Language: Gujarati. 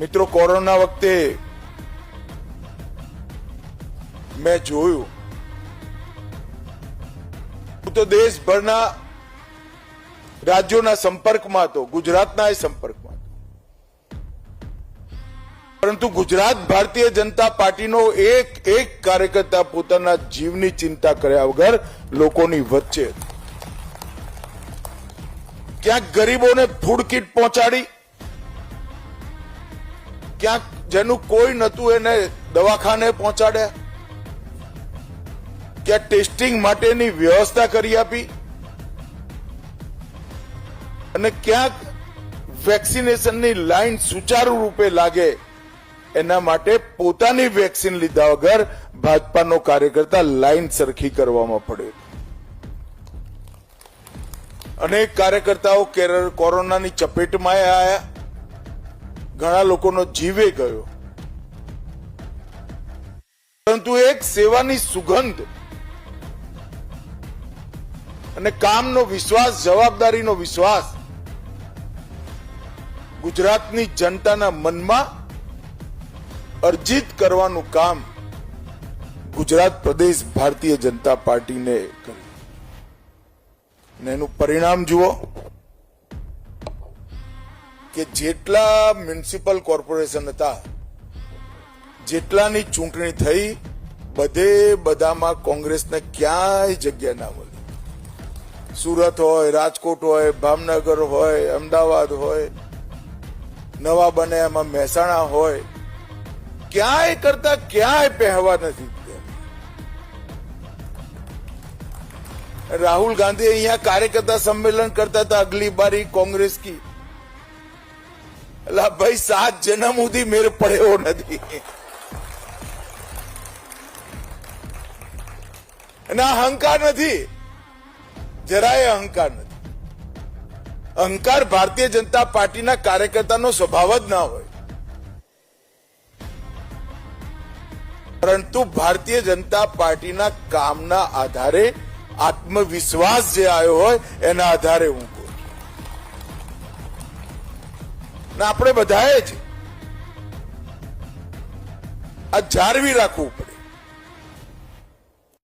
મિત્રો, કોરોના વખતે મેં જોયું હું તો દેશભરના રાજ્યોના સંપર્કમાં હતો, ગુજરાતના સંપર્કમાં હતો, પરંતુ ગુજરાત ભારતીય જનતા પાર્ટીનો એક કાર્યકર્તા પોતાના જીવની ચિંતા કર્યા વગર લોકોની વચ્ચે ક્યાંક ગરીબોને ફૂડ કીટ પહોંચાડી, ક્યાંક જેનું કોઈ નતું એને દવાખાને પહોંચાડ્યા, ક્યાંક ટેસ્ટિંગ માટેની વ્યવસ્થા કરી આપી અને ક્યાંક વેક્સિનેશનની લાઈન સુચારુ રૂપે લાગે એના માટે પોતાની વેક્સિન લીધા વગર ભાજપાનો કાર્યકર્તા લાઈન સરખી કરવામાં પડ્યો. અનેક કાર્યકર્તાઓ કોરોનાની ચપેટમાં આવ્યા, ઘણા લોકોનો જીવે ગયો, પરંતુ એક સેવાની સુગંધ અને કામનો વિશ્વાસ, જવાબદારીનો વિશ્વાસ ગુજરાતની જનતાના મનમાં અર્જિત કરવાનું કામ ગુજરાત પ્રદેશ ભારતીય જનતા પાર્ટીને કર્યું. એનું પરિણામ જુઓ કે જેટલા મ્યુનિસિપલ કોર્પોરેશન હતા, જેટલાની ચૂંટણી થઈ, બધામાં કોંગ્રેસને ક્યાંય જગ્યા ના મળી. સુરત હોય, રાજકોટ હોય, ભાવનગર હોય, અમદાવાદ હોય, નવા બને એમાં મહેસાણા હોય, ક્યાંય કરતા ક્યાંય પહેવા નથી. राहुल गांधी यहाँ कार्यकर्ता सम्मेलन करता था, अगली बारी कांग्रेस की, अल्लाह भाई 7 जन्म उदी मेरे पड़े हो नहीं. अहंकार नहीं, જરાય અહંકાર નથી. અહંકાર ભારતીય જનતા પાર્ટીના કાર્યકર્તાનો સ્વભાવ જ ના હોય, પરંતુ ભારતીય જનતા પાર્ટીના કામના આધારે, આત્મવિશ્વાસ જે આવ્યો હોય એના આધારે હું કહું છું. આપણે બધાએ જ આ જાળવી રાખવું પડે.